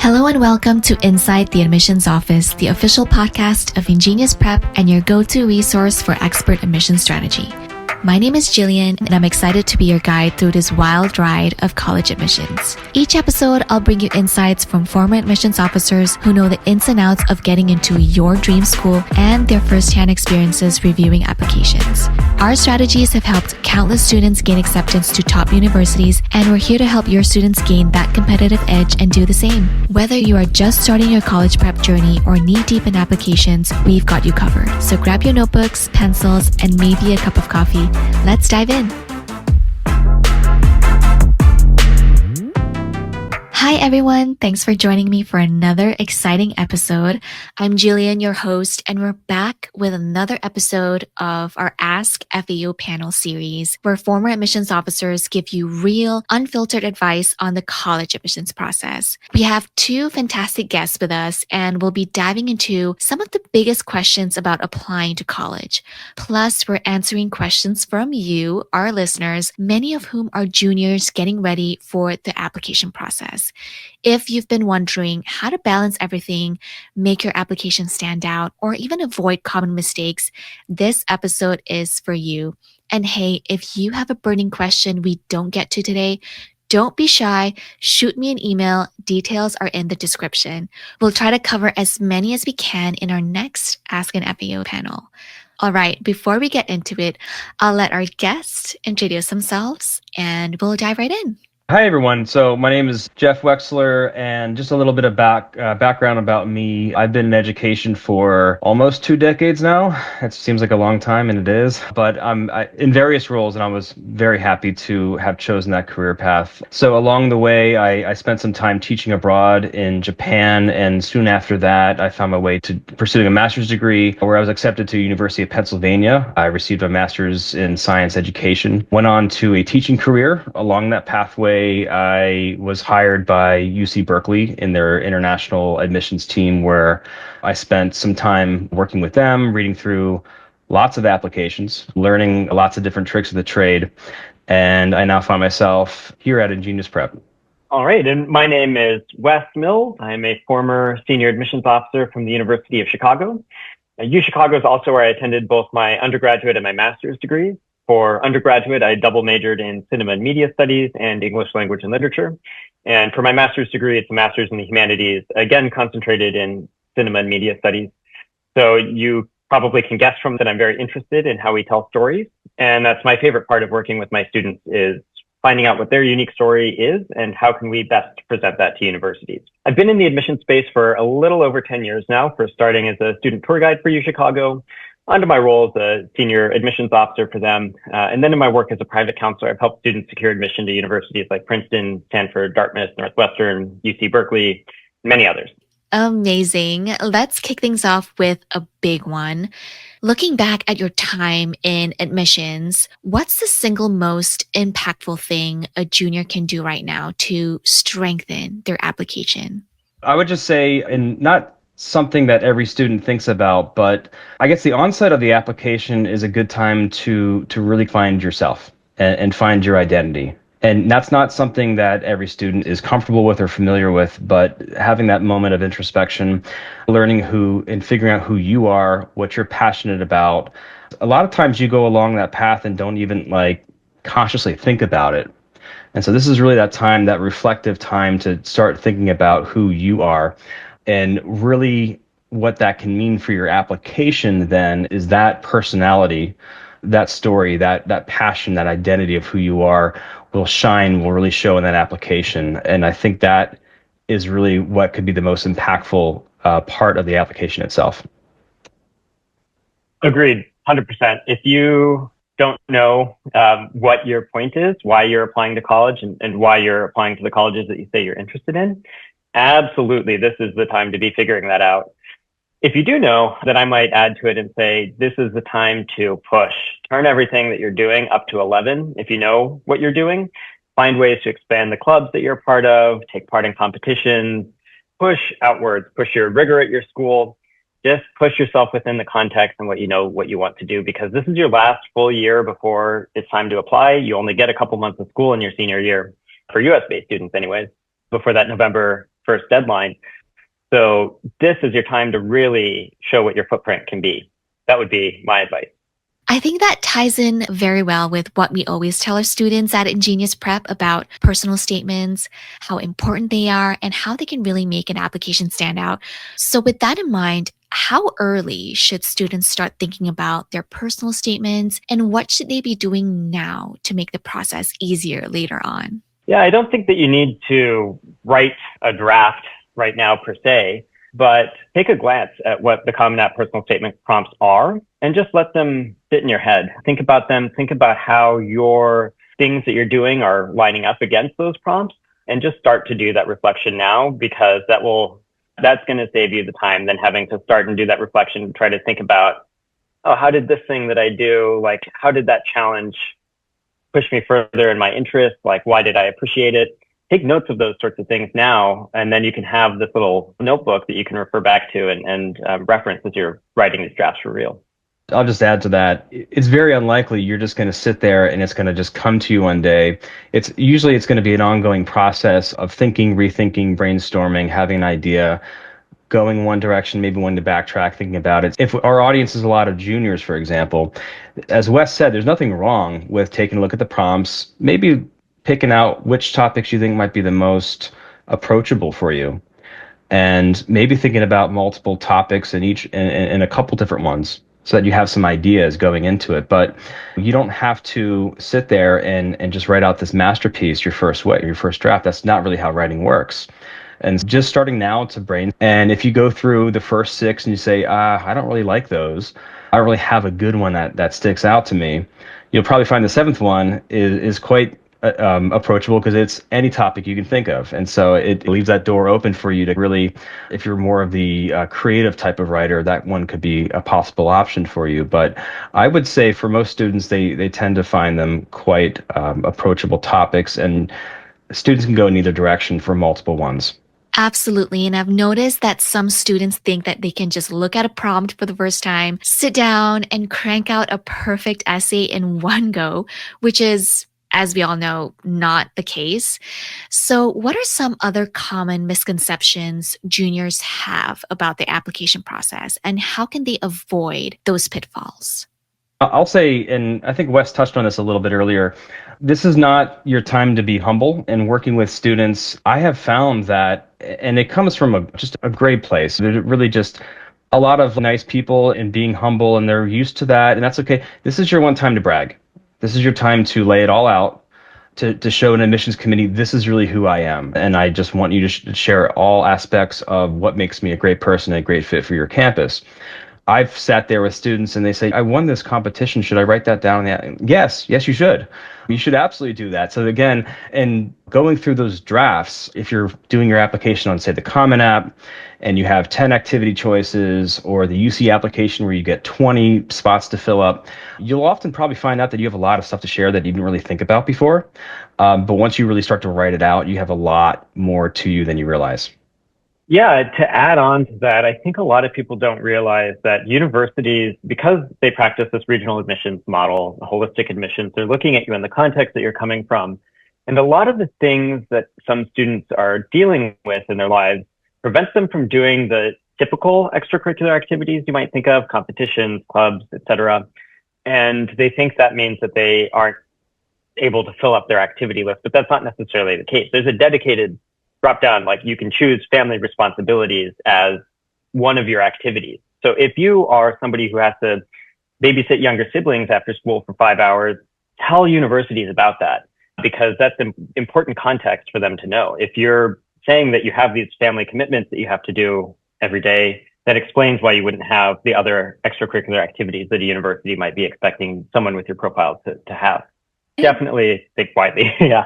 Hello and welcome to Inside the Admissions Office, the official podcast of InGenius Prep and your go-to resource for expert admission strategy. My name is Jillian, and I'm excited to be your guide through this wild ride of college admissions. Each episode, I'll bring you insights from former admissions officers who know the ins and outs of getting into your dream school and their firsthand experiences reviewing applications. Our strategies have helped countless students gain acceptance to top universities, and we're here to help your students gain that competitive edge and do the same. Whether you are just starting your college prep journey or knee-deep in applications, we've got you covered. So grab your notebooks, pencils, and maybe a cup of coffee. Let's dive in. Hi everyone, thanks for joining me for another exciting episode. I'm Jillian, your host, and we're back with another episode of our Ask FAO panel series, where former admissions officers give you real, unfiltered advice on the college admissions process. We have two fantastic guests with us, and we'll be diving into some of the biggest questions about applying to college. Plus, we're answering questions from you, our listeners, many of whom are juniors getting ready for the application process. If you've been wondering how to balance everything, make your application stand out, or even avoid common mistakes, this episode is for you. And hey, if you have a burning question we don't get to today, don't be shy. Shoot me an email. Details are in the description. We'll try to cover as many as we can in our next Ask an FAO panel. All right, before we get into it, I'll let our guests introduce themselves and we'll dive right in. Hi, everyone. So my name is Jeff Wexler, and just a little bit of background about me. I've been in education for almost 2 decades now. It seems like a long time, and it is. But I'm in various roles, and I was very happy to have chosen that career path. So along the way, I spent some time teaching abroad in Japan, and soon after that, I found my way to pursuing a master's degree, where I was accepted to University of Pennsylvania. I received a master's in science education, went on to a teaching career along that pathway. I was hired by UC Berkeley in their international admissions team, where I spent some time working with them, reading through lots of applications, learning lots of different tricks of the trade. And I now find myself here at InGenius Prep. All right. And my name is Wes Mills. I'm a former senior admissions officer from the University of Chicago. UChicago is also where I attended both my undergraduate and my master's degrees. For undergraduate, I double majored in cinema and media studies and English language and literature. And for my master's degree, it's a master's in the humanities, again, concentrated in cinema and media studies. So you probably can guess from that I'm very interested in how we tell stories. And that's my favorite part of working with my students, is finding out what their unique story is and how can we best present that to universities. I've been in the admission space for a little over 10 years now, first starting as a student tour guide for UChicago, onto my role as a senior admissions officer for them. And then in my work as a private counselor, I've helped students secure admission to universities like Princeton, Stanford, Dartmouth, Northwestern, UC Berkeley, and many others. Amazing. Let's kick things off with a big one. Looking back at your time in admissions, what's the single most impactful thing a junior can do right now to strengthen their application? I would just say, and not something that every student thinks about, but I guess the onset of the application is a good time to really find yourself and find your identity. And that's not something that every student is comfortable with or familiar with, but having that moment of introspection, learning who and figuring out who you are, what you're passionate about. A lot of times you go along that path and don't even consciously think about it. And so this is really that time, that reflective time, to start thinking about who you are. And really what that can mean for your application then is that personality, that story, that passion, that identity of who you are will really show in that application. And I think that is really what could be the most impactful part of the application itself. Agreed, 100%. If you don't know what your point is, why you're applying to college and why you're applying to the colleges that you say you're interested in, absolutely, this is the time to be figuring that out. If you do know, then I might add to it and say, this is the time to push. Turn everything that you're doing up to 11. If you know what you're doing, find ways to expand the clubs that you're a part of, take part in competitions, push outwards, push your rigor at your school. Just push yourself within the context and what you want to do, because this is your last full year before it's time to apply. You only get a couple months of school in your senior year, for US-based students anyways, before that November first deadline. So this is your time to really show what your footprint can be. That would be my advice. I think that ties in very well with what we always tell our students at InGenius Prep about personal statements, how important they are, and how they can really make an application stand out. So with that in mind, how early should students start thinking about their personal statements, and what should they be doing now to make the process easier later on? Yeah, I don't think that you need to write a draft right now per se, but take a glance at what the Common App personal statement prompts are and just let them sit in your head. Think about them. Think about how your things that you're doing are lining up against those prompts, and just start to do that reflection now, because that's going to save you the time than having to start and do that reflection and try to think about, oh, how did this thing that I do, like, how did that challenge push me further in my interest? Like, why did I appreciate it? Take notes of those sorts of things now, and then you can have this little notebook that you can refer back to and reference as you're writing these drafts for real. I'll just add to that. It's very unlikely you're just going to sit there and it's going to just come to you one day. It's going to be an ongoing process of thinking, rethinking, brainstorming, having an idea, going one direction, maybe one to backtrack, thinking about it. If our audience is a lot of juniors, for example, as Wes said, there's nothing wrong with taking a look at the prompts, maybe picking out which topics you think might be the most approachable for you, and maybe thinking about multiple topics in a couple different ones, so that you have some ideas going into it. But you don't have to sit there and just write out this masterpiece your first draft. That's not really how writing works. And just starting now to brain. And if you go through the first 6 and you say, I don't really like those, I don't really have a good one that sticks out to me, you'll probably find the 7th one is quite approachable, because it's any topic you can think of. And so it leaves that door open for you to really, if you're more of the creative type of writer, that one could be a possible option for you. But I would say for most students, they tend to find them quite approachable topics, and students can go in either direction for multiple ones. Absolutely. And I've noticed that some students think that they can just look at a prompt for the first time, sit down, and crank out a perfect essay in one go, which is, as we all know, not the case. So what are some other common misconceptions juniors have about the application process, and how can they avoid those pitfalls? I'll say, and I think Wes touched on this a little bit earlier, this is not your time to be humble. And working with students, I have found that, and it comes from just a great place. They're really just a lot of nice people and being humble, and they're used to that, and that's okay. This is your one time to brag. This is your time to lay it all out, to show an admissions committee, this is really who I am. And I just want you to share all aspects of what makes me a great person, a great fit for your campus. I've sat there with students and they say, I won this competition. Should I write that down? Yes, you should. You should absolutely do that. So again, and going through those drafts, if you're doing your application on, say, the Common App, and you have 10 activity choices, or the UC application where you get 20 spots to fill up, you'll often probably find out that you have a lot of stuff to share that you didn't really think about before. But once you really start to write it out, you have a lot more to you than you realize. Yeah, to add on to that, I think a lot of people don't realize that universities, because they practice this regional admissions model, holistic admissions, they're looking at you in the context that you're coming from. And a lot of the things that some students are dealing with in their lives prevents them from doing the typical extracurricular activities you might think of, competitions, clubs, etc. And they think that means that they aren't able to fill up their activity list, but that's not necessarily the case. There's a dedicated drop down, like you can choose family responsibilities as one of your activities. So if you are somebody who has to babysit younger siblings after school for 5 hours, tell universities about that, because that's an important context for them to know. If you're saying that you have these family commitments that you have to do every day, that explains why you wouldn't have the other extracurricular activities that a university might be expecting someone with your profile to have. Definitely think widely. Yeah.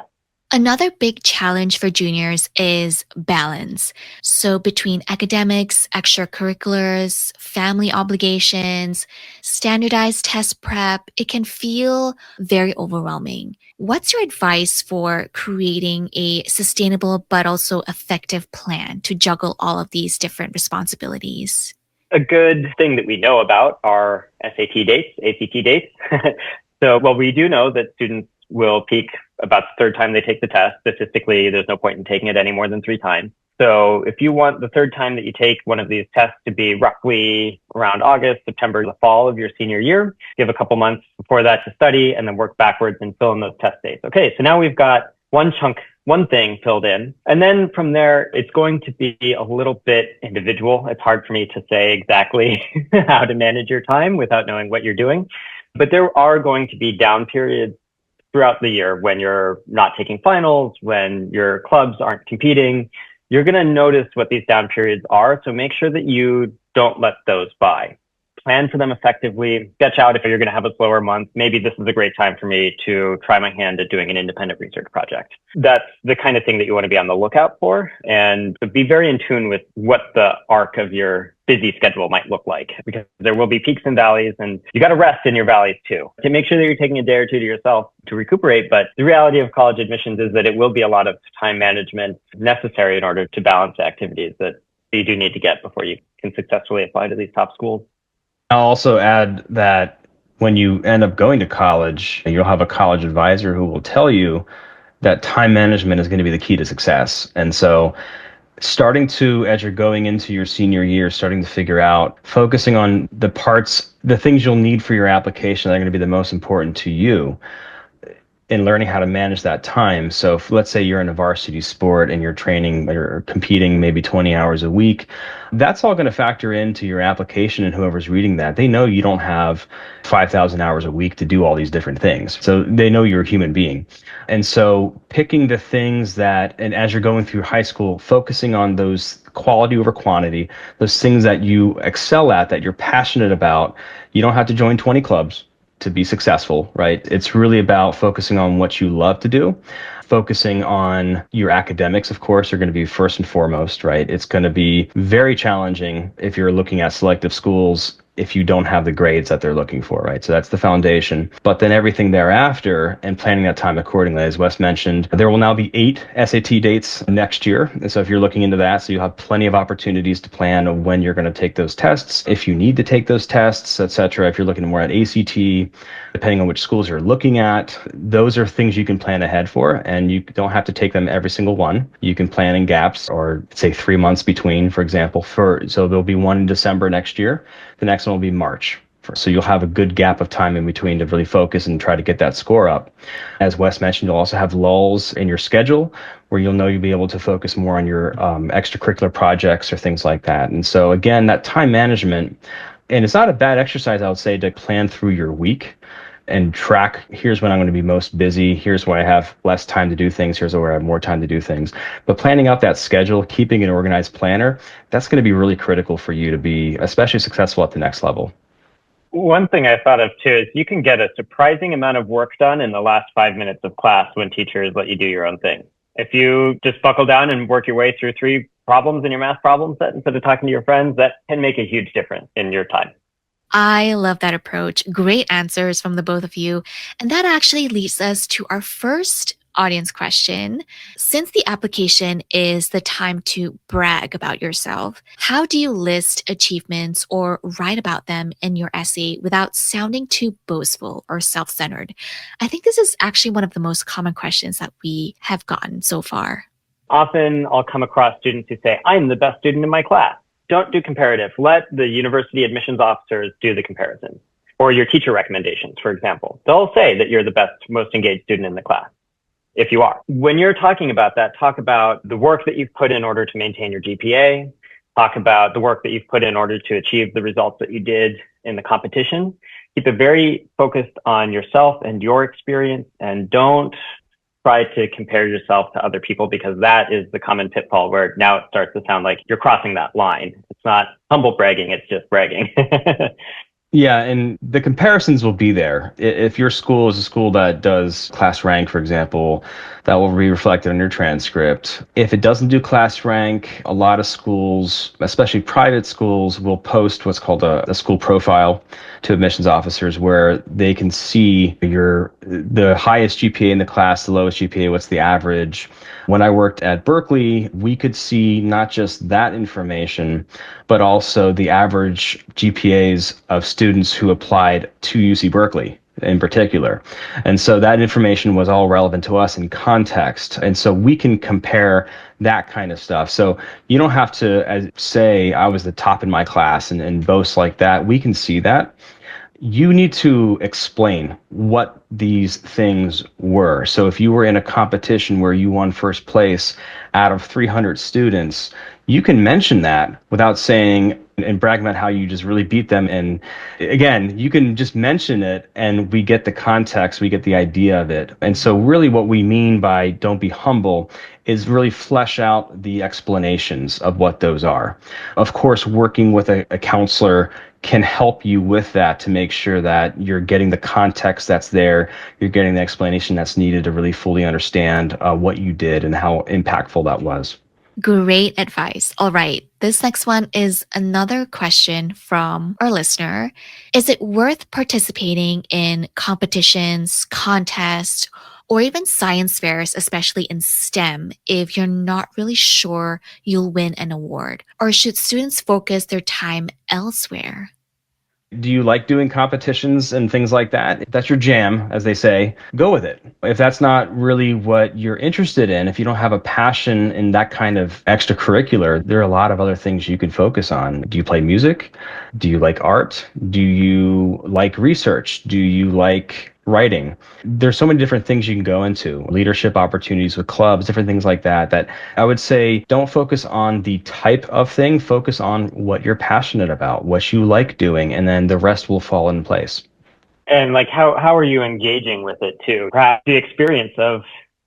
Another big challenge for juniors is balance. So between academics, extracurriculars, family obligations, standardized test prep, it can feel very overwhelming. What's your advice for creating a sustainable but also effective plan to juggle all of these different responsibilities? A good thing that we know about are SAT dates, ACT dates. So, well, we do know that students will peak about the third time they take the test. Statistically, there's no point in taking it any more than 3 times. So if you want the third time that you take one of these tests to be roughly around August, September, the fall of your senior year, give a couple months before that to study and then work backwards and fill in those test dates. Okay, so now we've got one thing filled in. And then from there, it's going to be a little bit individual. It's hard for me to say exactly how to manage your time without knowing what you're doing. But there are going to be down periods throughout the year when you're not taking finals, when your clubs aren't competing. You're going to notice what these down periods are. So make sure that you don't let those by. Plan for them effectively. Sketch out if you're going to have a slower month. Maybe this is a great time for me to try my hand at doing an independent research project. That's the kind of thing that you want to be on the lookout for, and be very in tune with what the arc of your busy schedule might look like, because there will be peaks and valleys, and you got to rest in your valleys too. To make sure that you're taking a day or two to yourself to recuperate. But the reality of college admissions is that it will be a lot of time management necessary in order to balance the activities that you do need to get before you can successfully apply to these top schools. I'll also add that when you end up going to college, you'll have a college advisor who will tell you that time management is going to be the key to success. And so as you're going into your senior year, starting to figure out, focusing on the things you'll need for your application that are going to be the most important to you, in learning how to manage that time. So if, let's say you're in a varsity sport and you're training or competing maybe 20 hours a week, that's all going to factor into your application, and whoever's reading that, they know you don't have 5,000 hours a week to do all these different things. So they know you're a human being. And so picking the things and as you're going through high school, focusing on those quality over quantity, those things that you excel at, that you're passionate about. You don't have to join 20 clubs to be successful, right? It's really about focusing on what you love to do. Focusing on your academics, of course, are going to be first and foremost, right? It's going to be very challenging if you're looking at selective schools if you don't have the grades that they're looking for, right? So that's the foundation. But then everything thereafter, and planning that time accordingly, as Wes mentioned, there will now be 8 SAT dates next year. And so if you're looking into that, so you'll have plenty of opportunities to plan when you're going to take those tests, if you need to take those tests, et cetera. If you're looking more at ACT, depending on which schools you're looking at, those are things you can plan ahead for, and you don't have to take them every single one. You can plan in gaps, or say 3 months between, for example. So there'll be one in December next year. The next one will be March. So you'll have a good gap of time in between to really focus and try to get that score up. As Wes mentioned, you'll also have lulls in your schedule where you'll be able to focus more on your extracurricular projects or things like that. And so again, that time management, and it's not a bad exercise, I would say, to plan through your week and track, here's when I'm going to be most busy, here's where I have less time to do things, here's where I have more time to do things. But planning out that schedule, keeping an organized planner, that's going to be really critical for you to be especially successful at the next level. One thing I thought of too is you can get a surprising amount of work done in the last 5 minutes of class when teachers let you do your own thing. If you just buckle down and work your way through 3 problems in your math problem set instead of talking to your friends, that can make a huge difference in your time. I love that approach. Great answers from the both of you. And that actually leads us to our first audience question. Since the application is the time to brag about yourself, how do you list achievements or write about them in your essay without sounding too boastful or self-centered? I think this is actually one of the most common questions that we have gotten so far. Often I'll come across students who say, I'm the best student in my class. Don't do comparative. Let the university admissions officers do the comparisons. Or your teacher recommendations, for example. They'll say that you're the best, most engaged student in the class, if you are. When you're talking about that, talk about the work that you've put in order to maintain your GPA. Talk about the work that you've put in order to achieve the results that you did in the competition. Keep it very focused on yourself and your experience, and don't try to compare yourself to other people, because that is the common pitfall where now it starts to sound like you're crossing that line. It's not humble bragging, it's just bragging. Yeah, and the comparisons will be there. If your school is a school that does class rank, for example, that will be reflected in your transcript. If it doesn't do class rank, a lot of schools, especially private schools, will post what's called a school profile to admissions officers, where they can see the highest GPA in the class, the lowest GPA, what's the average. When I worked at Berkeley, we could see not just that information, but also the average GPAs of students who applied to UC Berkeley. in particular. And so that information was all relevant to us in context. And so we can compare that kind of stuff. So you don't have to say I was the top in my class and boast like that. We can see that. You need to explain what these things were. So if you were in a competition where you won first place out of 300 students, you can mention that without saying and bragging about how you just really beat them. And again, you can just mention it and we get the context, we get the idea of it. And so really what we mean by don't be humble is really flesh out the explanations of what those are. Of course, working with a counselor can help you with that to make sure that you're getting the context that's there, you're getting the explanation that's needed to really fully understand what you did and how impactful that was. Great advice. All right. This next one is another question from our listener. Is it worth participating in competitions, contests, or even science fairs, especially in STEM, if you're not really sure you'll win an award? Or should students focus their time elsewhere? Do you like doing competitions and things like that? If that's your jam, as they say, go with it. If that's not really what you're interested in, if you don't have a passion in that kind of extracurricular, there are a lot of other things you can focus on. Do you play music? Do you like art? Do you like research? Do you like writing? There's so many different things you can go into, leadership opportunities with clubs, different things like that, that I would say don't focus on the type of thing, focus on what you're passionate about, what you like doing, and then the rest will fall in place. And like, how are you engaging with it too? Perhaps the experience of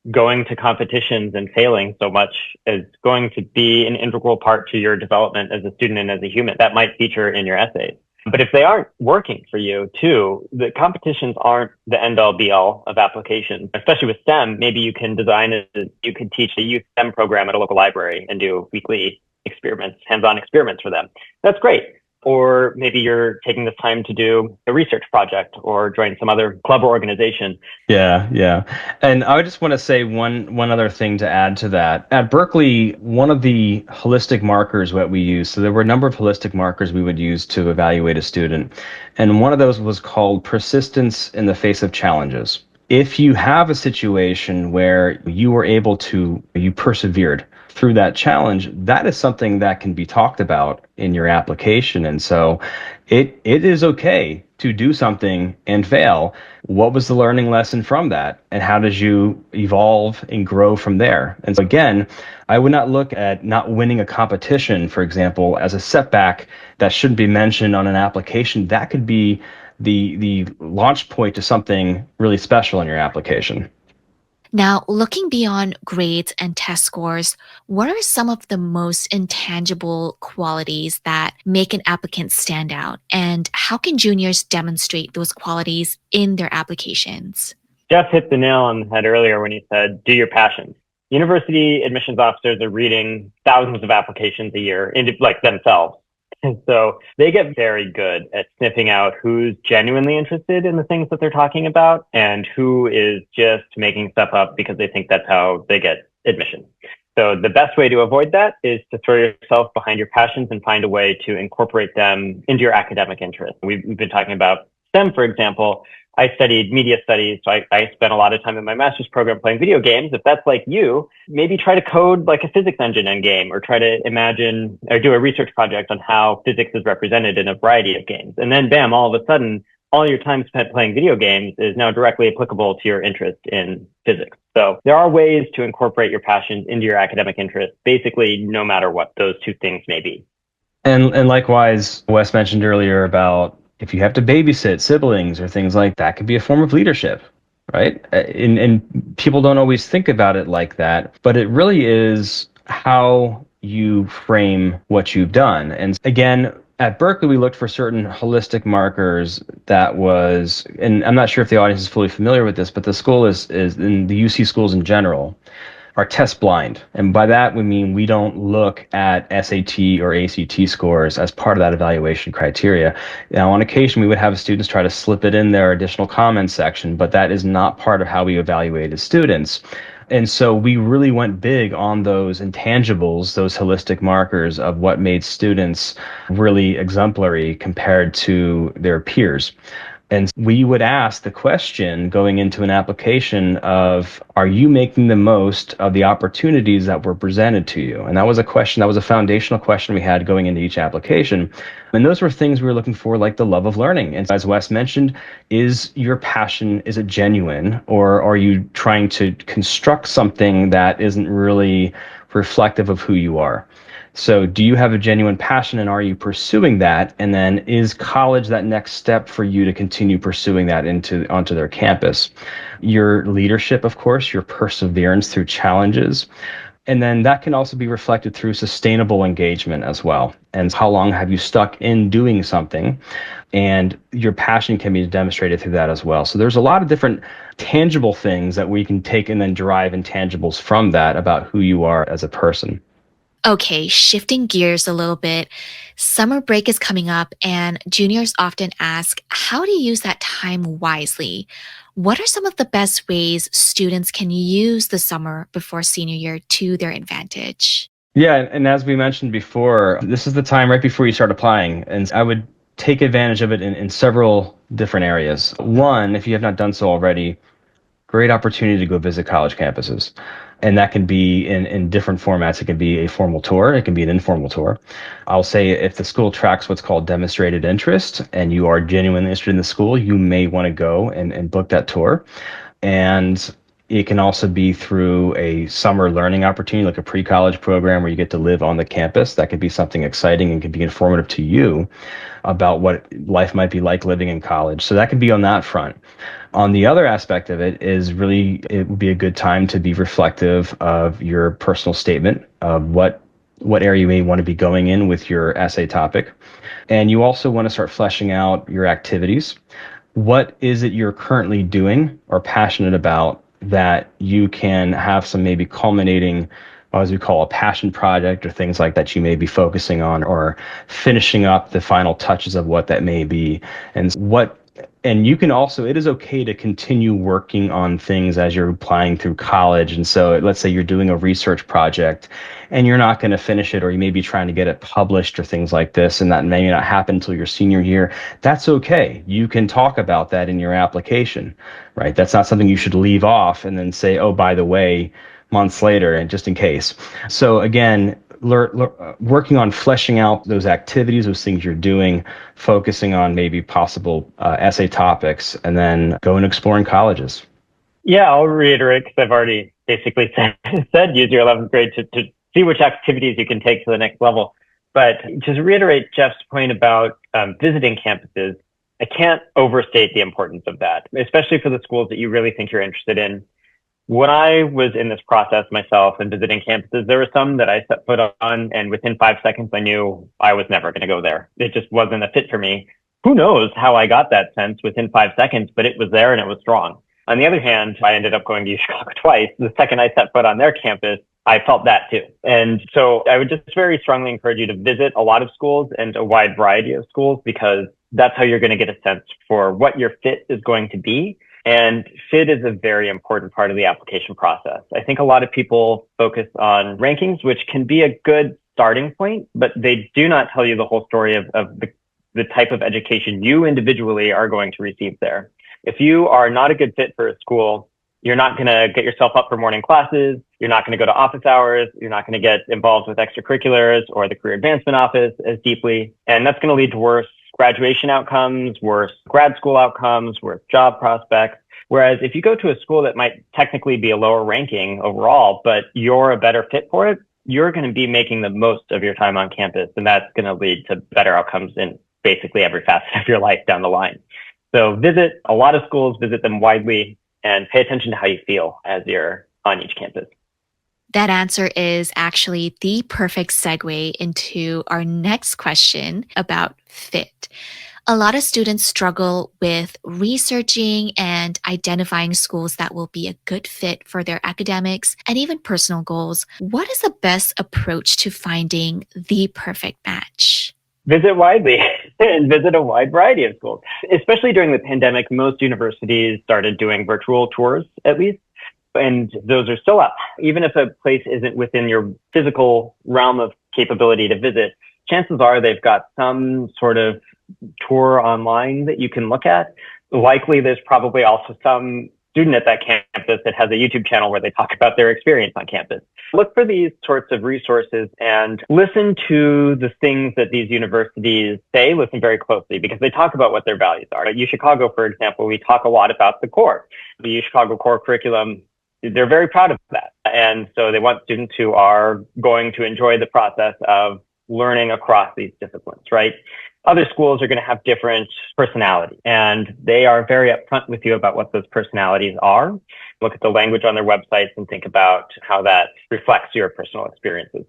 going to competitions and failing so much is going to be an integral part to your development as a student and as a human. That might feature in your essays. But if they aren't working for you too, the competitions aren't the end all be all of application, especially with STEM. Maybe you can you could teach a youth STEM program at a local library and do weekly experiments, hands-on experiments for them. That's great. Or maybe you're taking this time to do a research project or join some other club or organization. Yeah. And I just want to say one other thing to add to that. At Berkeley, one of the holistic markers that we use, so there were a number of holistic markers we would use to evaluate a student. And one of those was called persistence in the face of challenges. If you have a situation where you persevered through that challenge, that is something that can be talked about in your application. And so it is okay to do something and fail. What was the learning lesson from that? And how did you evolve and grow from there? And so again, I would not look at not winning a competition, for example, as a setback that shouldn't be mentioned on an application. That could be the launch point to something really special in your application. Now, looking beyond grades and test scores, what are some of the most intangible qualities that make an applicant stand out? And how can juniors demonstrate those qualities in their applications? Jeff hit the nail on the head earlier when he said, do your passions. University admissions officers are reading thousands of applications a year into like themselves. And so they get very good at sniffing out who's genuinely interested in the things that they're talking about and who is just making stuff up because they think that's how they get admission. So the best way to avoid that is to throw yourself behind your passions and find a way to incorporate them into your academic interests. We've been talking about STEM, for example. I studied media studies, so I spent a lot of time in my master's program playing video games. If that's like you, maybe try to code like a physics engine in game, or try to imagine or do a research project on how physics is represented in a variety of games. And then bam, all of a sudden, all your time spent playing video games is now directly applicable to your interest in physics. So there are ways to incorporate your passions into your academic interests, basically no matter what those two things may be. And likewise, Wes mentioned earlier about if you have to babysit siblings or things like that, could be a form of leadership, right? And people don't always think about it like that, but it really is how you frame what you've done. And again, at Berkeley, we looked for certain holistic markers that was, and I'm not sure if the audience is fully familiar with this, but the school is in the UC schools in general, are test blind. And by that, we mean we don't look at SAT or ACT scores as part of that evaluation criteria. Now, on occasion, we would have students try to slip it in their additional comments section, but that is not part of how we evaluated students. And so we really went big on those intangibles, those holistic markers of what made students really exemplary compared to their peers. And we would ask the question going into an application of, are you making the most of the opportunities that were presented to you? And that was a question, that was a foundational question we had going into each application. And those were things we were looking for, like the love of learning. And as Wes mentioned, is your passion, is it genuine? Or are you trying to construct something that isn't really reflective of who you are? So do you have a genuine passion, and are you pursuing that? And then is college that next step for you to continue pursuing that onto their campus? Your leadership, of course, your perseverance through challenges. And then that can also be reflected through sustainable engagement as well. And how long have you stuck in doing something? And your passion can be demonstrated through that as well. So there's a lot of different tangible things that we can take and then derive intangibles from that about who you are as a person. Okay, shifting gears a little bit. Summer break is coming up, and juniors often ask how to use that time wisely. What are some of the best ways students can use the summer before senior year to their advantage? Yeah, and as we mentioned before, this is the time right before you start applying. And I would take advantage of it in several different areas. One, if you have not done so already, great opportunity to go visit college campuses. And that can be in different formats. It can be a formal tour. It can be an informal tour. I'll say if the school tracks what's called demonstrated interest and you are genuinely interested in the school, you may want to go and book that tour. And it can also be through a summer learning opportunity, like a pre-college program where you get to live on the campus. That could be something exciting and could be informative to you about what life might be like living in college. So that could be on that front. On the other aspect of it is really, it would be a good time to be reflective of your personal statement of what area you may want to be going in with your essay topic. And you also want to start fleshing out your activities. What is it you're currently doing or passionate about that you can have some maybe culminating, as we call a passion project, or things like that you may be focusing on, or finishing up the final touches of what that may be. And you can also, it is okay to continue working on things as you're applying through college. And so let's say you're doing a research project and you're not going to finish it, or you may be trying to get it published or things like this, and that may not happen until your senior year. That's okay. You can talk about that in your application, right? That's not something you should leave off and then say, oh, by the way, months later, and just in case. So again, working on fleshing out those activities, those things you're doing, focusing on maybe possible essay topics, and then going exploring colleges. Yeah, I'll reiterate because I've already basically said use your 11th grade to see which activities you can take to the next level. But just reiterate Jeff's point about visiting campuses, I can't overstate the importance of that, especially for the schools that you really think you're interested in. When I was in this process myself and visiting campuses, there were some that I set foot on, and within 5 seconds, I knew I was never going to go there. It just wasn't a fit for me. Who knows how I got that sense within 5 seconds, but it was there and it was strong. On the other hand, I ended up going to UChicago twice. The second I set foot on their campus, I felt that too. And so I would just very strongly encourage you to visit a lot of schools and a wide variety of schools, because that's how you're going to get a sense for what your fit is going to be. And fit is a very important part of the application process. I think a lot of people focus on rankings, which can be a good starting point, but they do not tell you the whole story of the type of education you individually are going to receive there. If you are not a good fit for a school, you're not going to get yourself up for morning classes. You're not going to go to office hours. You're not going to get involved with extracurriculars or the career advancement office as deeply. And that's going to lead to worse graduation outcomes, worse grad school outcomes, worse job prospects. Whereas if you go to a school that might technically be a lower ranking overall, but you're a better fit for it, you're going to be making the most of your time on campus. And that's going to lead to better outcomes in basically every facet of your life down the line. So visit a lot of schools, visit them widely, and pay attention to how you feel as you're on each campus. That answer is actually the perfect segue into our next question about fit. A lot of students struggle with researching and identifying schools that will be a good fit for their academics and even personal goals. What is the best approach to finding the perfect match? Visit widely and visit a wide variety of schools. Especially during the pandemic, most universities started doing virtual tours, at least. And those are still up. Even if a place isn't within your physical realm of capability to visit, chances are they've got some sort of tour online that you can look at. Likely, there's probably also some student at that campus that has a YouTube channel where they talk about their experience on campus. Look for these sorts of resources and listen to the things that these universities say. Listen very closely because they talk about what their values are. At UChicago, for example, we talk a lot about the core. The UChicago core curriculum, they're very proud of that. And so they want students who are going to enjoy the process of learning across these disciplines, right? Other schools are going to have different personalities, and they are very upfront with you about what those personalities are. Look at the language on their websites and think about how that reflects your personal experiences.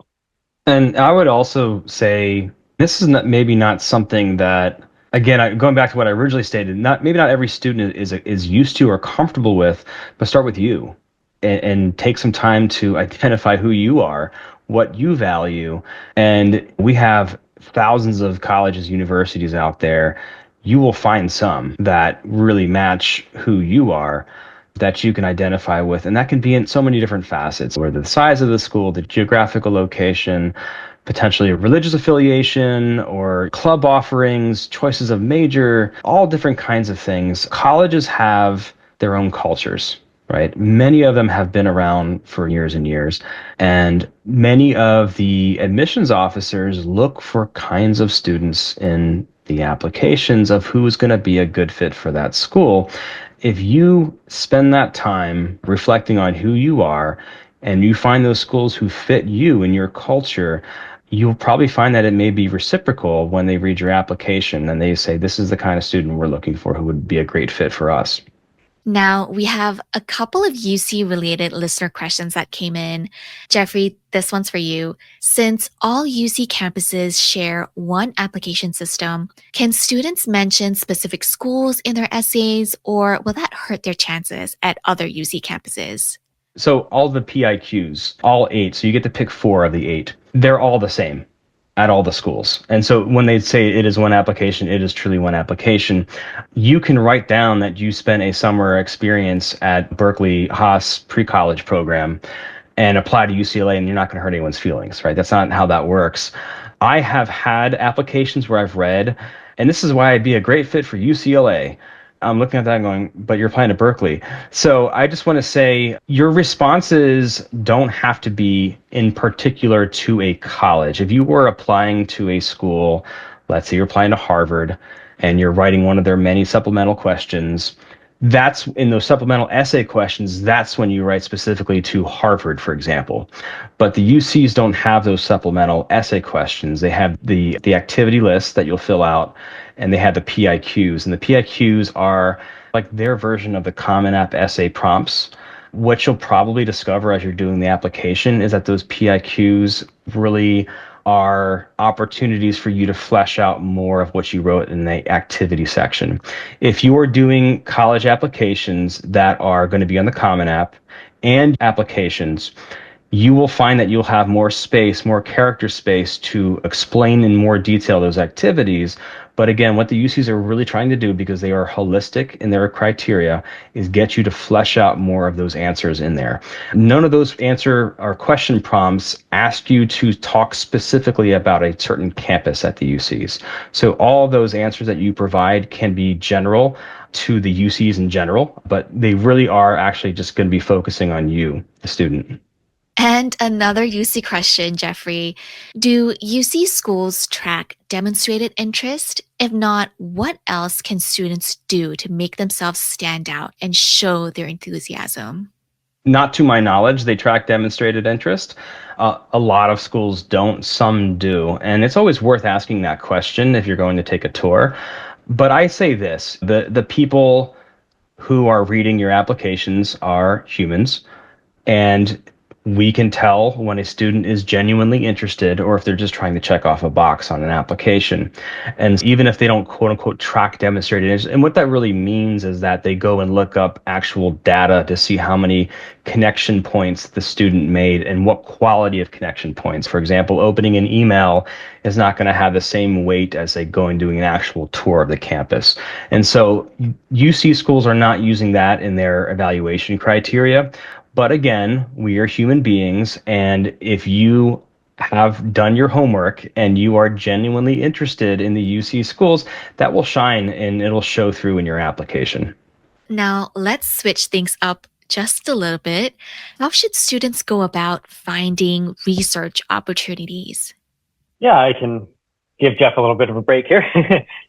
And I would also say this is maybe not something that, again, going back to what I originally stated, maybe not every student is used to or comfortable with, but start with you and take some time to identify who you are, what you value. And we have thousands of colleges, universities out there. You will find some that really match who you are that you can identify with. And that can be in so many different facets, whether the size of the school, the geographical location, potentially a religious affiliation or club offerings, choices of major, all different kinds of things. Colleges have their own cultures, right? Many of them have been around for years and years. And many of the admissions officers look for kinds of students in the applications of who's going to be a good fit for that school. If you spend that time reflecting on who you are and you find those schools who fit you and your culture, you'll probably find that it may be reciprocal when they read your application and they say, this is the kind of student we're looking for who would be a great fit for us. Now, we have a couple of UC-related listener questions that came in. Jeffrey, this one's for you. Since all UC campuses share one application system, can students mention specific schools in their essays, or will that hurt their chances at other UC campuses? So all the PIQs, all 8, so you get to pick 4 of the 8. They're all the same at all the schools. And so when they say it is one application, it is truly one application. You can write down that you spent a summer experience at Berkeley Haas pre-college program and apply to UCLA, and you're not going to hurt anyone's feelings, right? That's not how that works. I have had applications where I've read, and this is why I'd be a great fit for UCLA. I'm looking at that and going, but you're applying to Berkeley. So I just want to say your responses don't have to be in particular to a college. If you were applying to a school, let's say you're applying to Harvard and you're writing one of their many supplemental questions, that's in those supplemental essay questions, that's when you write specifically to Harvard, for example. But the UCs don't have those supplemental essay questions. They have the activity list that you'll fill out, and they have the PIQs. And the PIQs are like their version of the Common App essay prompts. What you'll probably discover as you're doing the application is that those PIQs really are opportunities for you to flesh out more of what you wrote in the activity section. If you are doing college applications that are going to be on the Common App and applications, you will find that you'll have more space, more character space to explain in more detail those activities. But again, what the UCs are really trying to do, because they are holistic in their criteria, is get you to flesh out more of those answers in there. None of those answer or question prompts ask you to talk specifically about a certain campus at the UCs. So all of those answers that you provide can be general to the UCs in general, but they really are actually just going to be focusing on you, the student. And another UC question, Jeffrey. Do UC schools track demonstrated interest? If not, what else can students do to make themselves stand out and show their enthusiasm? Not to my knowledge, they track demonstrated interest. A lot of schools don't, some do. And it's always worth asking that question if you're going to take a tour. But I say this, the people who are reading your applications are humans, and we can tell when a student is genuinely interested or if they're just trying to check off a box on an application. And even if they don't quote unquote track demonstrated interest, and what that really means is that they go and look up actual data to see how many connection points the student made and what quality of connection points. For example, opening an email is not going to have the same weight as say going doing an actual tour of the campus. And so UC schools are not using that in their evaluation criteria. But again, we are human beings, and if you have done your homework and you are genuinely interested in the UC schools, that will shine and it'll show through in your application. Now, let's switch things up just a little bit. How should students go about finding research opportunities? Yeah, I can give Jeff a little bit of a break here.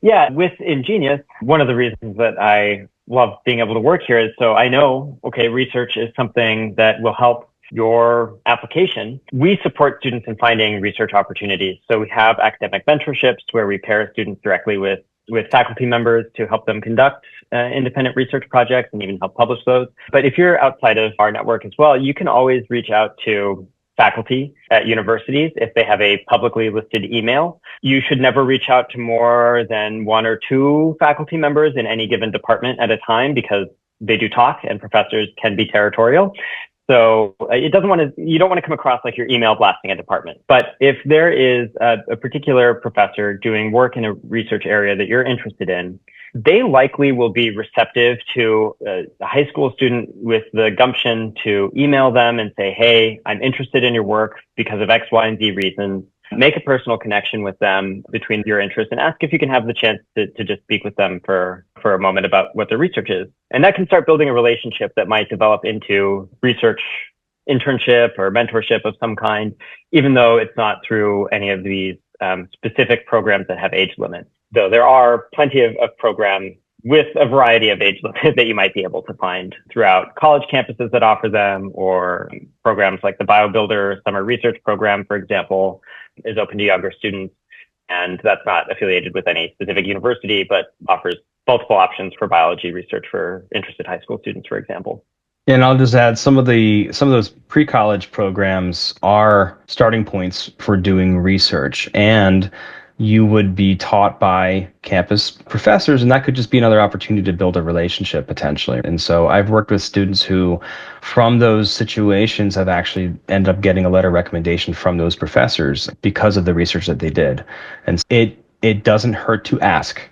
Yeah, with InGenius, one of the reasons that I love being able to work here is so I know, okay, research is something that will help your application. We support students in finding research opportunities. So we have academic mentorships where we pair students directly with faculty members to help them conduct independent research projects and even help publish those. But if you're outside of our network as well, you can always reach out to faculty at universities if they have a publicly listed email. You should never reach out to more than one or two faculty members in any given department at a time because they do talk and professors can be territorial. So you don't want to come across like you're email blasting a department. But if there is a particular professor doing work in a research area that you're interested in, they likely will be receptive to a high school student with the gumption to email them and say, hey, I'm interested in your work because of X, Y, and Z reasons. Make a personal connection with them between your interests and ask if you can have the chance to just speak with them for a moment about what their research is. And that can start building a relationship that might develop into research internship or mentorship of some kind, even though it's not through any of these specific programs that have age limits. Though there are plenty of programs with a variety of age limits that you might be able to find throughout college campuses that offer them, or programs like the BioBuilder Summer Research Program, for example, is open to younger students. And that's not affiliated with any specific university, but offers multiple options for biology research for interested high school students, for example. And I'll just add some of those pre-college programs are starting points for doing research, and you would be taught by campus professors, and that could just be another opportunity to build a relationship potentially. And so I've worked with students who, from those situations, have actually ended up getting a letter of recommendation from those professors because of the research that they did. And it doesn't hurt to ask.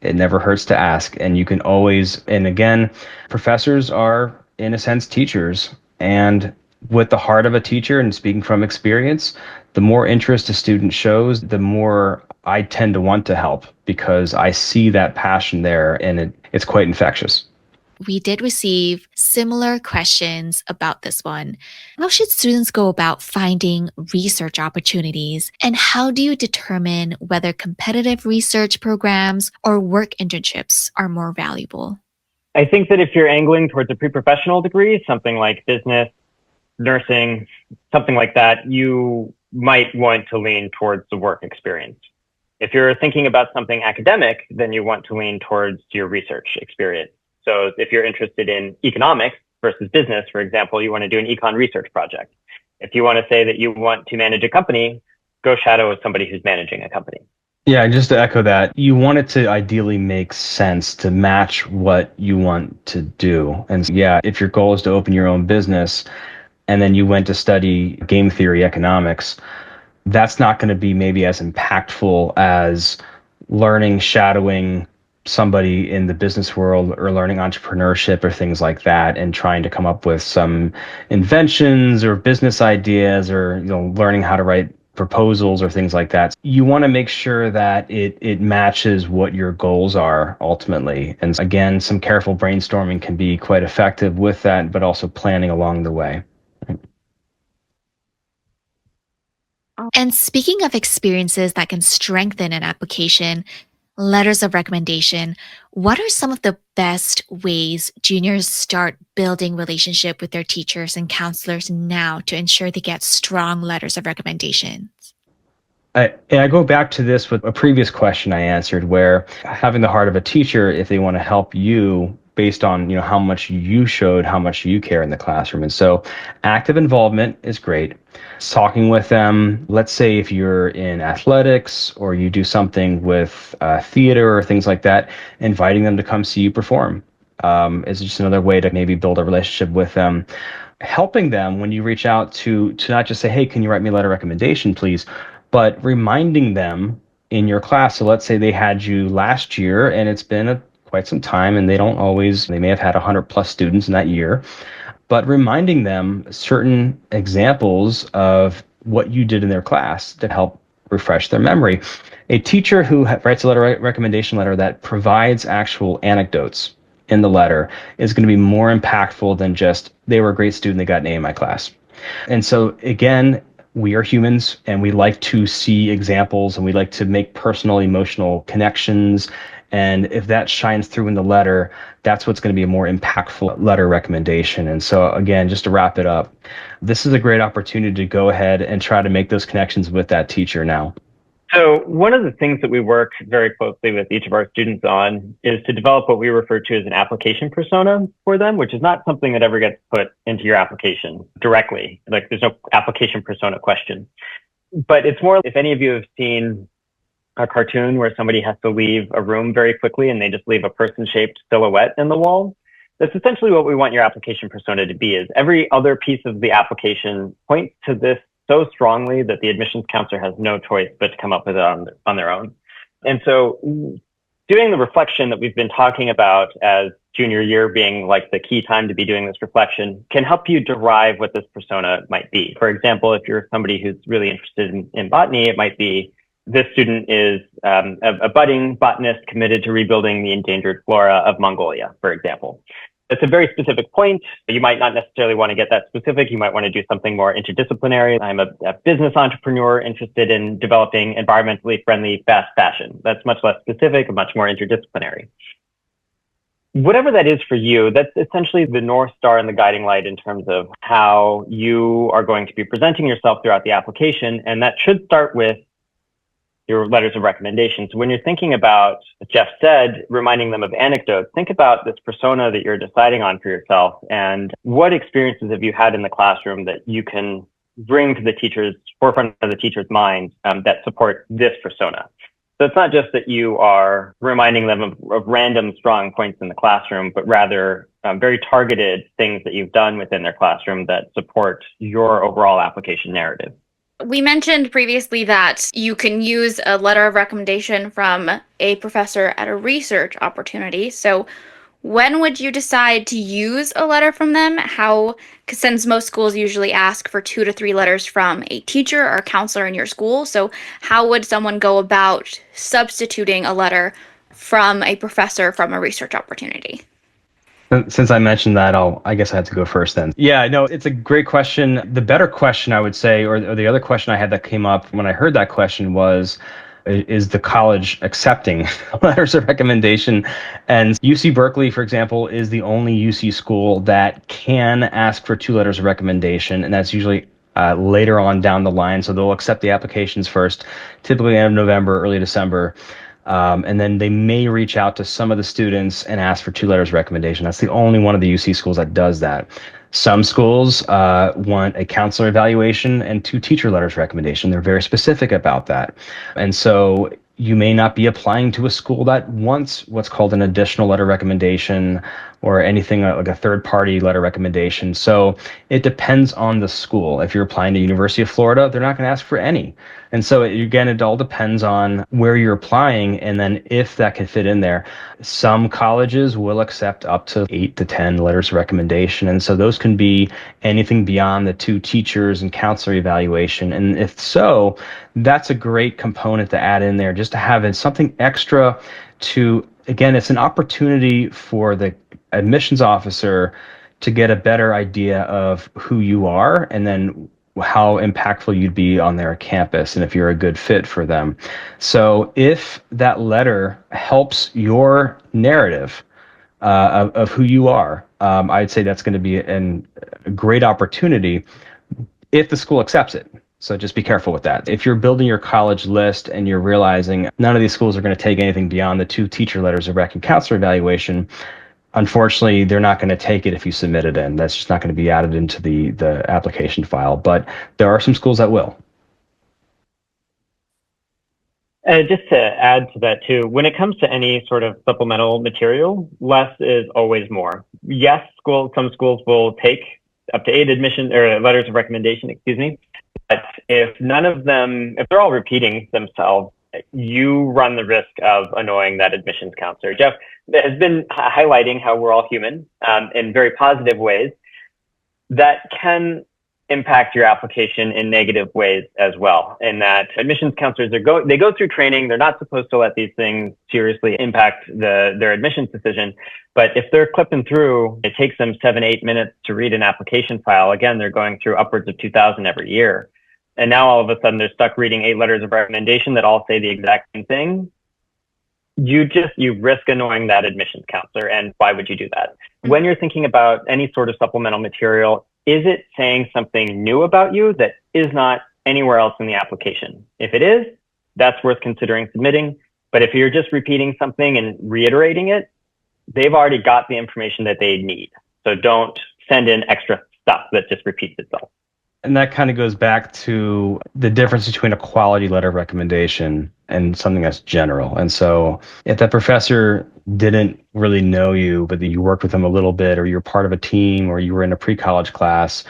It never hurts to ask. And you can always, and again, professors are, in a sense, teachers. And with the heart of a teacher, and speaking from experience, the more interest a student shows, the more I tend to want to help because I see that passion there, and it's quite infectious. We did receive similar questions about this one. How should students go about finding research opportunities? And how do you determine whether competitive research programs or work internships are more valuable? I think that if you're angling towards a pre-professional degree, something like business, nursing, something like that, you might want to lean towards the work experience. If you're thinking about something academic, then you want to lean towards your research experience. So if you're interested in economics versus business, for example, you want to do an econ research project. If you want to say that you want to manage a company, go shadow with somebody who's managing a company. Yeah, just to echo that, you want it to ideally make sense to match what you want to do. And yeah, if your goal is to open your own business and then you went to study game theory economics, that's not going to be maybe as impactful as learning, shadowing somebody in the business world or learning entrepreneurship or things like that and trying to come up with some inventions or business ideas or learning how to write proposals or things like that. You want to make sure that it matches what your goals are ultimately. And again, some careful brainstorming can be quite effective with that, but also planning along the way. And speaking of experiences that can strengthen an application, letters of recommendation, what are some of the best ways juniors start building relationship with their teachers and counselors now to ensure they get strong letters of recommendations? I go back to this with a previous question I answered, where having the heart of a teacher, if they want to help you based on how much you showed, how much you care in the classroom. And so active involvement is great. Talking with them, let's say if you're in athletics or you do something with theater or things like that, inviting them to come see you perform is just another way to maybe build a relationship with them. Helping them when you reach out to not just say, hey, can you write me a letter of recommendation, please, but reminding them in your class. So let's say they had you last year and it's been quite some time and they may have had 100 plus students in that year, but reminding them certain examples of what you did in their class to help refresh their memory. A teacher who writes a recommendation letter that provides actual anecdotes in the letter is going to be more impactful than just, they were a great student, they got an A in my class. And so again, we are humans and we like to see examples and we like to make personal, emotional connections. And if that shines through in the letter, that's what's going to be a more impactful letter recommendation. And so again, just to wrap it up, this is a great opportunity to go ahead and try to make those connections with that teacher now. So one of the things that we work very closely with each of our students on is to develop what we refer to as an application persona for them, which is not something that ever gets put into your application directly. Like there's no application persona question. But it's more, if any of you have seen a cartoon where somebody has to leave a room very quickly and they just leave a person-shaped silhouette in the wall, that's essentially what we want your application persona to be. Is every other piece of the application points to this so strongly that the admissions counselor has no choice but to come up with it on their own. And so doing the reflection that we've been talking about as junior year being like the key time to be doing this reflection can help you derive what this persona might be. For example, if you're somebody who's really interested in botany, it might be this student is a budding botanist committed to rebuilding the endangered flora of Mongolia, for example. It's a very specific point. You might not necessarily want to get that specific. You might want to do something more interdisciplinary. I'm a business entrepreneur interested in developing environmentally friendly fast fashion. That's much less specific and much more interdisciplinary. Whatever that is for you, that's essentially the North Star and the guiding light in terms of how you are going to be presenting yourself throughout the application. And that should start with your letters of recommendation. So when you're thinking about, as Jeff said, reminding them of anecdotes, think about this persona that you're deciding on for yourself and what experiences have you had in the classroom that you can bring to the teacher's forefront of the teacher's mind that support this persona. So it's not just that you are reminding them of random strong points in the classroom, but rather very targeted things that you've done within their classroom that support your overall application narrative. We mentioned previously that you can use a letter of recommendation from a professor at a research opportunity. So when would you decide to use a letter from them? Since most schools usually ask for 2 to 3 letters from a teacher or counselor in your school. So how would someone go about substituting a letter from a professor from a research opportunity? Since I mentioned that, I guess I have to go first then. Yeah, no, it's a great question. The better question, I would say, or the other question I had that came up when I heard that question was, is the college accepting letters of recommendation? And UC Berkeley, for example, is the only UC school that can ask for 2 letters of recommendation, and that's usually later on down the line. So they'll accept the applications first, typically end of November, early December. And then they may reach out to some of the students and ask for 2 letters of recommendation. That's the only one of the UC schools that does that. Some schools want a counselor evaluation and 2 teacher letters of recommendation. They're very specific about that. And so you may not be applying to a school that wants what's called an additional letter recommendation or anything like a third-party letter recommendation. So it depends on the school. If you're applying to University of Florida, they're not going to ask for any. And so again, it all depends on where you're applying and then if that can fit in there. Some colleges will accept up to 8 to 10 letters of recommendation. And so those can be anything beyond the 2 teachers and counselor evaluation. And if so, that's a great component to add in there, just to have something extra to, again, it's an opportunity for the admissions officer to get a better idea of who you are and then how impactful you'd be on their campus and if you're a good fit for them. So if that letter helps your narrative of who you are, I'd say that's going to be a great opportunity if the school accepts it. So just be careful with that. If you're building your college list and you're realizing none of these schools are going to take anything beyond the 2 teacher letters of rec and counselor evaluation, unfortunately, they're not going to take it if you submit it in. That's just not going to be added into the application file. But there are some schools that will. Just to add to that too, when it comes to any sort of supplemental material, less is always more. Yes, some schools will take up to 8 admission or letters of recommendation, But if none of them, if they're all repeating themselves, you run the risk of annoying that admissions counselor. Jeff has been highlighting how we're all human in very positive ways that can impact your application in negative ways as well. In that admissions counselors they go through training. They're not supposed to let these things seriously impact their admissions decision. But if they're clipping through, it takes them 7-8 minutes to read an application file. Again, they're going through upwards of 2,000 every year. And now all of a sudden they're stuck reading 8 letters of recommendation that all say the exact same thing. You risk annoying that admissions counselor. And why would you do that? When you're thinking about any sort of supplemental material, is it saying something new about you that is not anywhere else in the application? If it is, that's worth considering submitting. But if you're just repeating something and reiterating it, they've already got the information that they need. So don't send in extra stuff that just repeats itself. And that kind of goes back to the difference between a quality letter of recommendation and something that's general. And so if that professor didn't really know you, but that you worked with them a little bit, or you're part of a team, or you were in a pre-college class,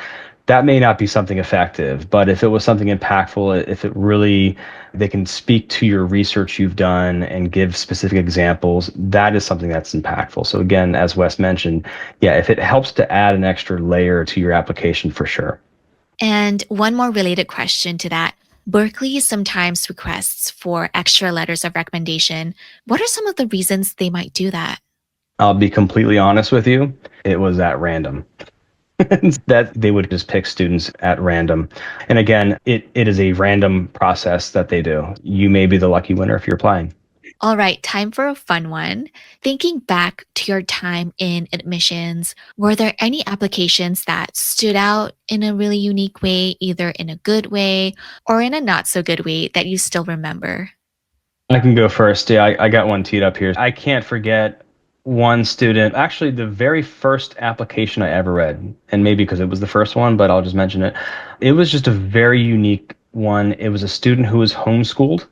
that may not be something effective. But if it was something impactful, if it really, they can speak to your research you've done and give specific examples, that is something that's impactful. So again, as Wes mentioned, yeah, if it helps to add an extra layer to your application, for sure. And one more related question to that. Berkeley sometimes requests for extra letters of recommendation. What are some of the reasons they might do that? I'll be completely honest with you. It was at random. That they would just pick students at random. And again, it is a random process that they do. You may be the lucky winner if you're applying. All right, time for a fun one. Thinking back to your time in admissions, were there any applications that stood out in a really unique way, either in a good way or in a not so good way that you still remember? I can go first. Yeah, I got one teed up here. I can't forget one student, actually the very first application I ever read, and maybe because it was the first one, but I'll just mention it. It was just a very unique one. It was a student who was homeschooled,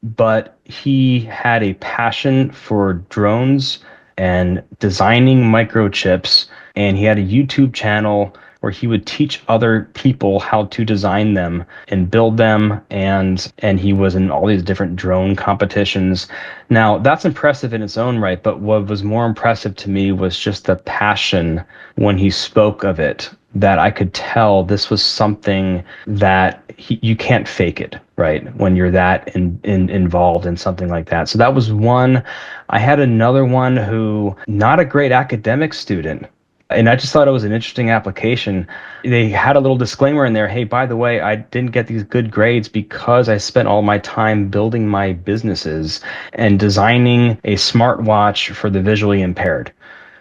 but he had a passion for drones and designing microchips. And he had a YouTube channel where he would teach other people how to design them and build them. And he was in all these different drone competitions. Now, that's impressive in its own right. But what was more impressive to me was just the passion when he spoke of it, that I could tell this was something that you can't fake it, right? When you're that involved in something like that. So that was one. I had another one who, not a great academic student, and I just thought it was an interesting application. They had a little disclaimer in there. Hey, by the way, I didn't get these good grades because I spent all my time building my businesses and designing a smartwatch for the visually impaired.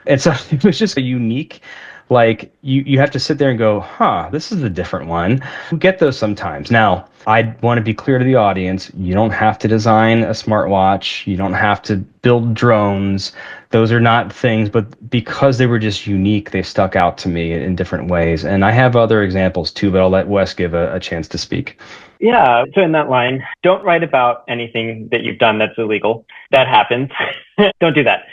And so it was just a unique, like you have to sit there and go, this is a different one. We get those sometimes. Now, I want to be clear to the audience. You don't have to design a smartwatch. You don't have to build drones. Those are not things, but because they were just unique, they stuck out to me in different ways. And I have other examples too, but I'll let Wes give a chance to speak. Yeah, so in that line, don't write about anything that you've done that's illegal. That happens. Don't do that.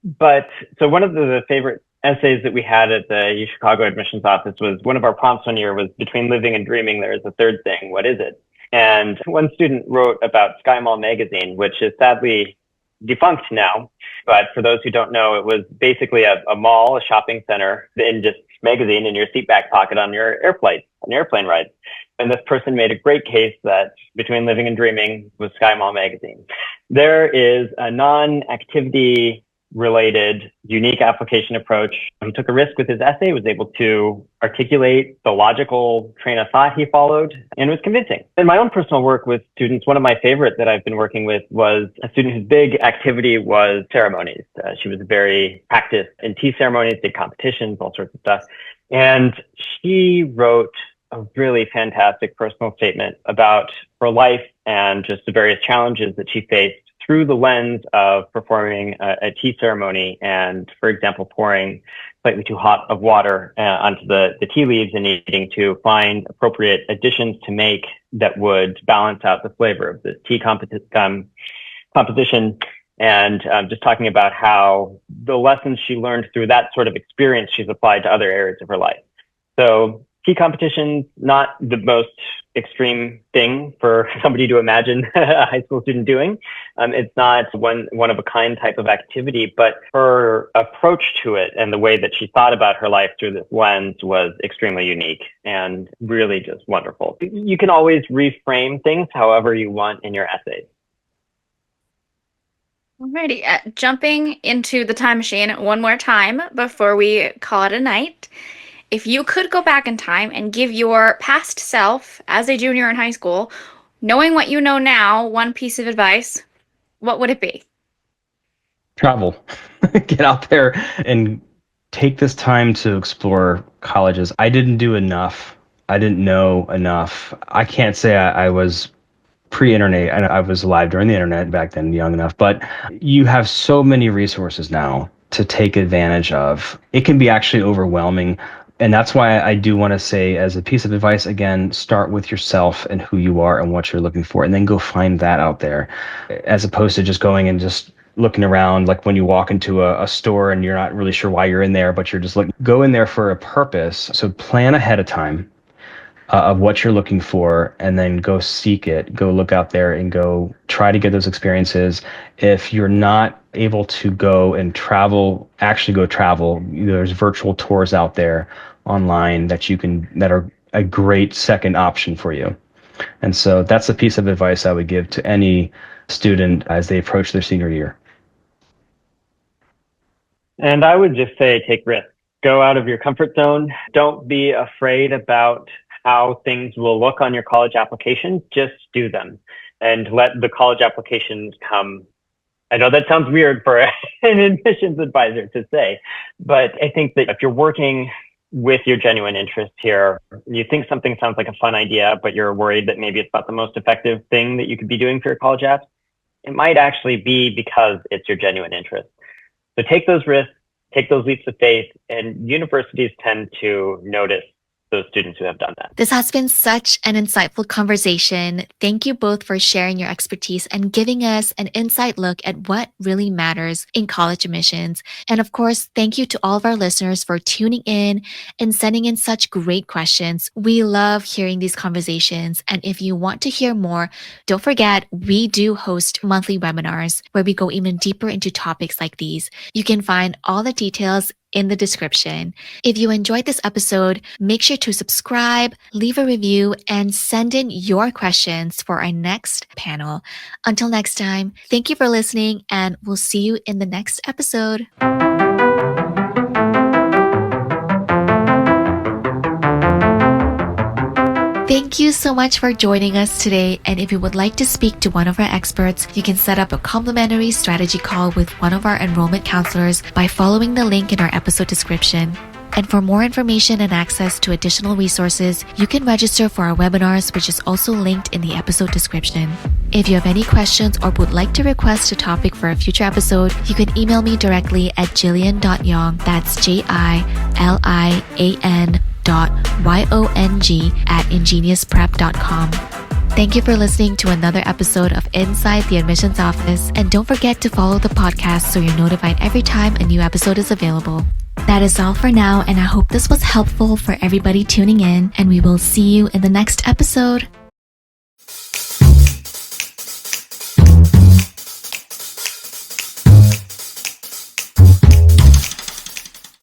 But so one of the favorite essays that we had at the UChicago admissions office was, one of our prompts one year was, between living and dreaming, there is a third thing. What is it? And one student wrote about Sky Mall magazine, which is sadly defunct now. But for those who don't know, it was basically a mall, a shopping center, and just magazine in your seat back pocket on your airplane rides. And this person made a great case that between living and dreaming was Sky Mall magazine. There is a non-activity related, unique application approach. He took a risk with his essay, was able to articulate the logical train of thought he followed, and was convincing. In my own personal work with students, one of my favorite that I've been working with was a student whose big activity was ceremonies. She was very practiced in tea ceremonies, did competitions, all sorts of stuff. And she wrote a really fantastic personal statement about her life and just the various challenges that she faced through the lens of performing a tea ceremony and, for example, pouring slightly too hot of water onto the tea leaves and needing to find appropriate additions to make that would balance out the flavor of the tea composition. And just talking about how the lessons she learned through that sort of experience she's applied to other areas of her life. So Tea competition's not the most extreme thing for somebody to imagine a high school student doing. It's not one of a kind type of activity, but her approach to it and the way that she thought about her life through this lens was extremely unique and really just wonderful. You can always reframe things however you want in your essays. Alrighty, jumping into the time machine one more time before we call it a night. If you could go back in time and give your past self as a junior in high school, knowing what you know now, one piece of advice, what would it be? Travel. Get out there and take this time to explore colleges. I didn't do enough. I didn't know enough. I can't say I was pre-internet. I was alive during the internet back then, young enough, but you have so many resources now to take advantage of. It can be actually overwhelming. And that's why I do want to say, as a piece of advice, again, start with yourself and who you are and what you're looking for, and then go find that out there, as opposed to just going and just looking around, like when you walk into a store and you're not really sure why you're in there, but you're just looking. Go in there for a purpose. So plan ahead of time of what you're looking for, and then go seek it. Go look out there and go try to get those experiences. If you're not able to go and travel, actually go travel. There's virtual tours out there online that are a great second option for you. And so that's a piece of advice I would give to any student as they approach their senior year. And I would just say, take risks. Go out of your comfort zone. Don't be afraid about how things will look on your college application. Just do them and let the college applications come. I know that sounds weird for an admissions advisor to say, but I think that if you're working with your genuine interest here, you think something sounds like a fun idea, but you're worried that maybe it's not the most effective thing that you could be doing for your college apps, it might actually be because it's your genuine interest. So take those risks, take those leaps of faith, and universities tend to notice those students who have done that. This has been such an insightful conversation. Thank you both for sharing your expertise and giving us an inside look at what really matters in college admissions. And of course, thank you to all of our listeners for tuning in and sending in such great questions. We love hearing these conversations. And if you want to hear more, don't forget, we do host monthly webinars where we go even deeper into topics like these. You can find all the details in the description. If you enjoyed this episode, make sure to subscribe, leave a review, and send in your questions for our next panel. Until next time, thank you for listening, and we'll see you in the next episode. Thank you so much for joining us today. And if you would like to speak to one of our experts, you can set up a complimentary strategy call with one of our enrollment counselors by following the link in our episode description. And for more information and access to additional resources, you can register for our webinars, which is also linked in the episode description. If you have any questions or would like to request a topic for a future episode, you can email me directly at jillian.yong, that's JILIAN.YONG@ingeniusprep.com. Thank you for listening to another episode of Inside the Admissions Office, and don't forget to follow the podcast so you're notified every time a new episode is available. That is all for now, and I hope this was helpful for everybody tuning in, and we will see you in the next episode.